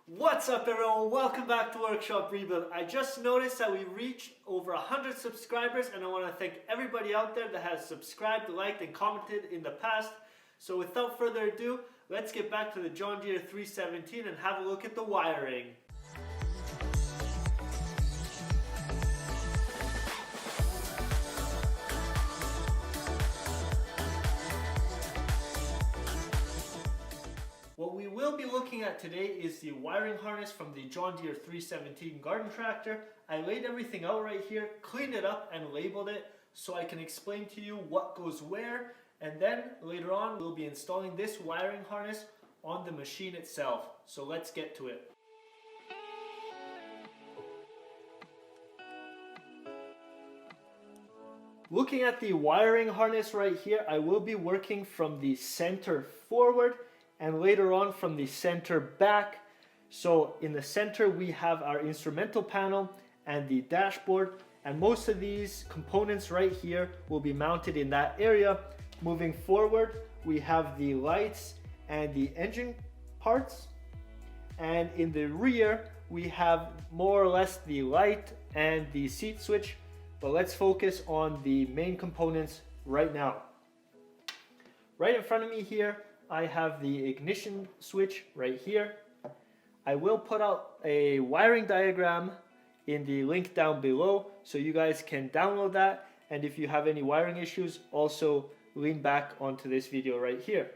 What's up everyone, welcome back to Workshop Rebuild. I just noticed that we reached over 100 subscribers and I want to thank everybody out there that has subscribed, liked and commented in the past. So without further ado, let's get back to the John Deere 317 and have a look at the wiring. What we will be looking at today is the wiring harness from the John Deere 317 garden tractor. I laid everything out right here, cleaned it up and labeled it so I can explain to you what goes where, and then later on we'll be installing this wiring harness on the machine itself. So let's get to it. Looking at the wiring harness right here, I will be working from the center forward and later on from the center back. So in the center we have our instrumental panel and the dashboard, and most of these components right here will be mounted in that area. Moving forward we have the lights and the engine parts, and in the rear we have more or less the light and the seat switch, but let's focus on the main components right now. Right in front of me here I have the ignition switch right here. I will put out a wiring diagram in the link down below so you guys can download that, and if you have any wiring issues also lean back onto this video right here.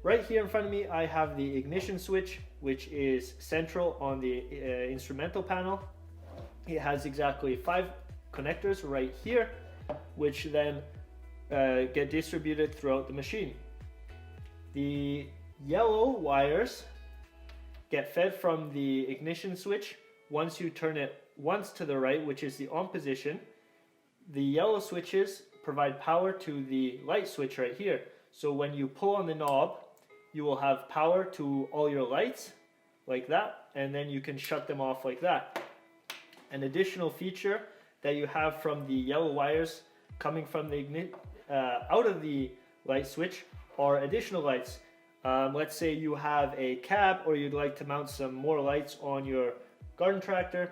Right here in front of me I have the ignition switch, which is central on the instrumental panel. It has exactly 5 connectors right here, which then get distributed throughout the machine. The yellow wires get fed from the ignition switch. Once you turn it once to the right, which is the on position, the yellow switches provide power to the light switch right here. So when you pull on the knob, you will have power to all your lights like that, and then you can shut them off like that. An additional feature that you have from the yellow wires coming from the out of the light switch are additional lights. Let's say you have a cab or you'd like to mount some more lights on your garden tractor.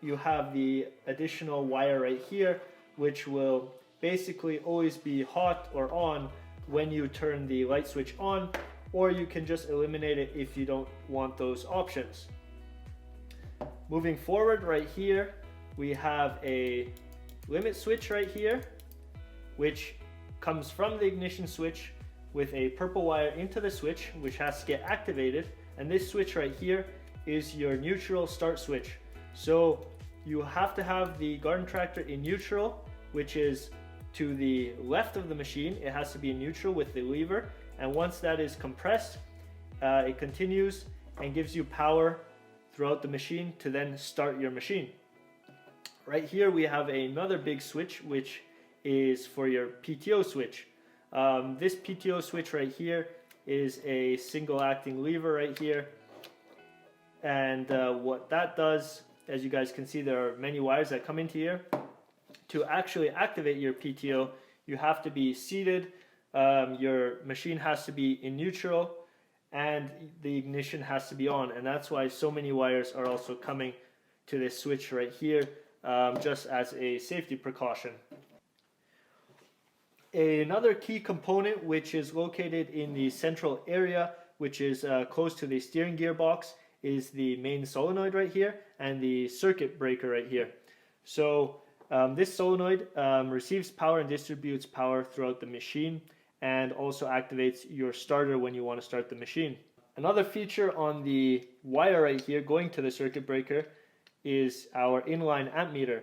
You have the additional wire right here, which will basically always be hot or on when you turn the light switch on, or you can just eliminate it if you don't want those options. Moving forward right here, we have a limit switch right here, which comes from the ignition switch with a purple wire into the switch, which has to get activated, and this switch right here is your neutral start switch. So you have to have the garden tractor in neutral, which is to the left of the machine. It has to be in neutral with the lever, and once that is compressed, it continues and gives you power throughout the machine to then start your machine. Right here we have another big switch, which is for your PTO switch. This PTO switch right here is a single acting lever right here, and what that does, as you guys can see, there are many wires that come into here. To actually activate your PTO, you have to be seated, your machine has to be in neutral, and the ignition has to be on, and that's why so many wires are also coming to this switch right here, just as a safety precaution. Another key component, which is located in the central area, which is close to the steering gearbox, is the main solenoid right here and the circuit breaker right here. So this solenoid receives power and distributes power throughout the machine, and also activates your starter when you want to start the machine. Another feature on the wire right here going to the circuit breaker is our inline amp meter.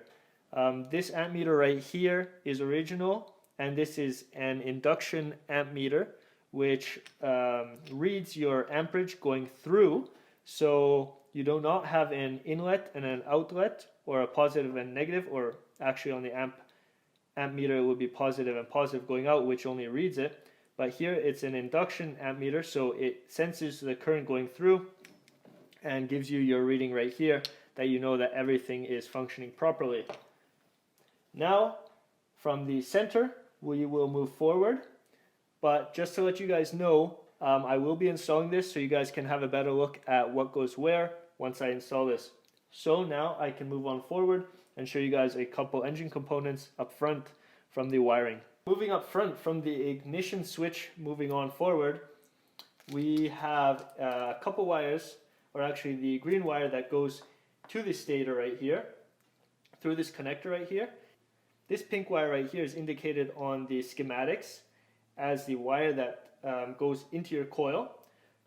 This amp meter right here is original, and this is an induction amp meter, which reads your amperage going through. So you do not have an inlet and an outlet, or a positive and negative, or actually on the amp meter it would be positive and positive going out, which only reads it. But here it's an induction amp meter, so it senses the current going through and gives you your reading right here, that you know that everything is functioning properly. Now from the center we will move forward, but just to let you guys know, I will be installing this so you guys can have a better look at what goes where once I install this. So now I can move on forward and show you guys a couple engine components up front from the wiring. Moving up front from the ignition switch, moving on forward, we have a couple wires, or actually the green wire that goes to the stator right here, through this connector right here. This pink wire right here is indicated on the schematics as the wire that goes into your coil,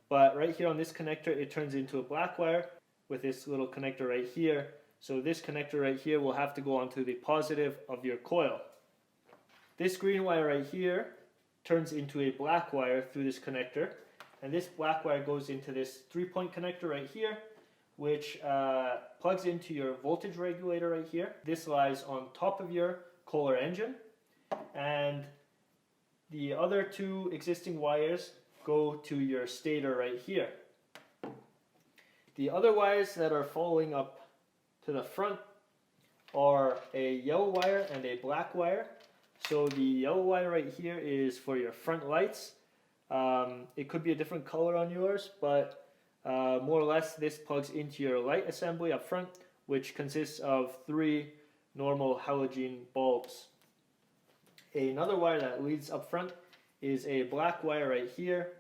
but right here on this connector it turns into a black wire with this little connector right here. So this connector right here will have to go onto the positive of your coil. This green wire right here turns into a black wire through this connector, and this black wire goes into this 3-point connector right here, which plugs into your voltage regulator right here. This lies on top of your Kohler engine, and the other two existing wires go to your stator right here. The other wires that are following up to the front are a yellow wire and a black wire. So the yellow wire right here is for your front lights. It could be a different color on yours, but more or less this plugs into your light assembly up front, which consists of 3 normal halogen bulbs. Another wire that leads up front is a black wire right here,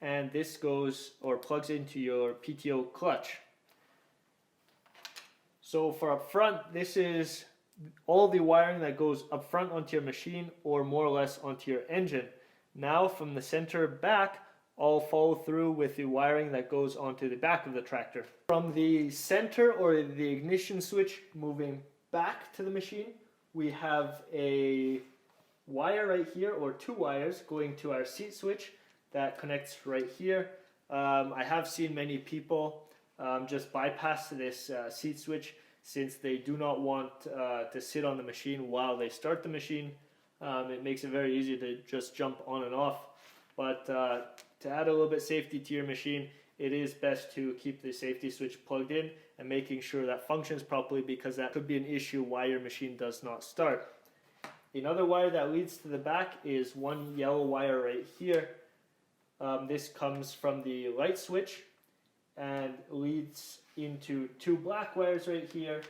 and this goes or plugs into your PTO clutch. So for up front, this is all the wiring that goes up front onto your machine, or more or less onto your engine. Now from the center back, I'll follow through with the wiring that goes onto the back of the tractor. From the center or the ignition switch moving back to the machine, we have a wire right here, or 2 wires going to our seat switch that connects right here. I have seen many people just bypass this seat switch since they do not want to sit on the machine while they start the machine. It makes it very easy to just jump on and off. But to add a little bit safety to your machine, it is best to keep the safety switch plugged in and making sure that functions properly, because that could be an issue why your machine does not start. Another wire that leads to the back is 1 yellow wire right here. This comes from the light switch and leads into 2 black wires right here,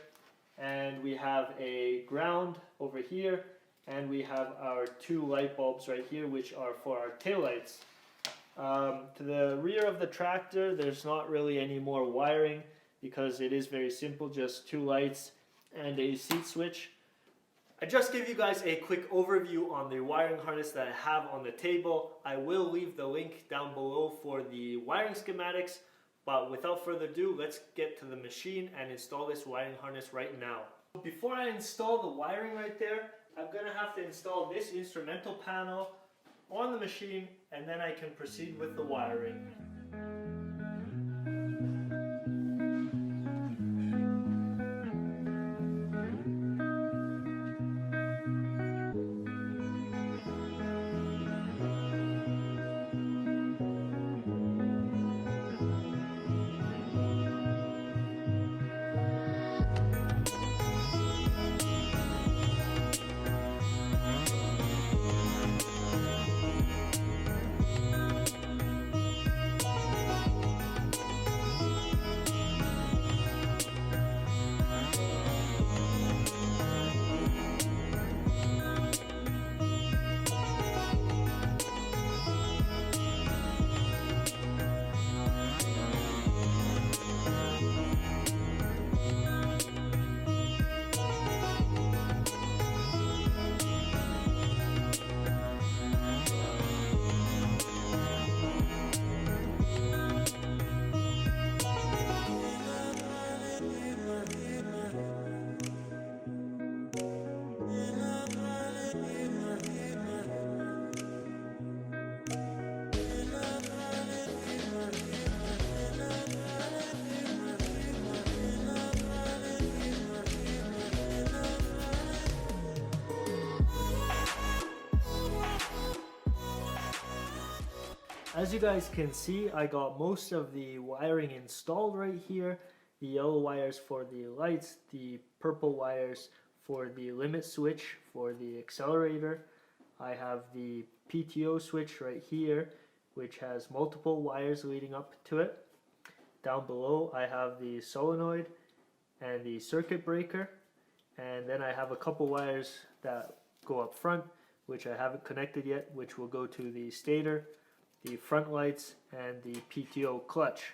and we have a ground over here, and we have our 2 light bulbs right here, which are for our taillights. To the rear of the tractor, there's not really any more wiring because it is very simple, just 2 lights and a seat switch. I just gave you guys a quick overview on the wiring harness that I have on the table. I will leave the link down below for the wiring schematics, but without further ado, let's get to the machine and install this wiring harness right now. Before I install the wiring right there, I'm going to have to install this instrumental panel on the machine, and then I can proceed with the wiring. As you guys can see, I got most of the wiring installed right here. The yellow wires for the lights, the purple wires for the limit switch for the accelerator. I have the PTO switch right here, which has multiple wires leading up to it. Down below I have the solenoid and the circuit breaker, and then I have a couple wires that go up front which I haven't connected yet, which will go to the stator, the front lights, and the PTO clutch.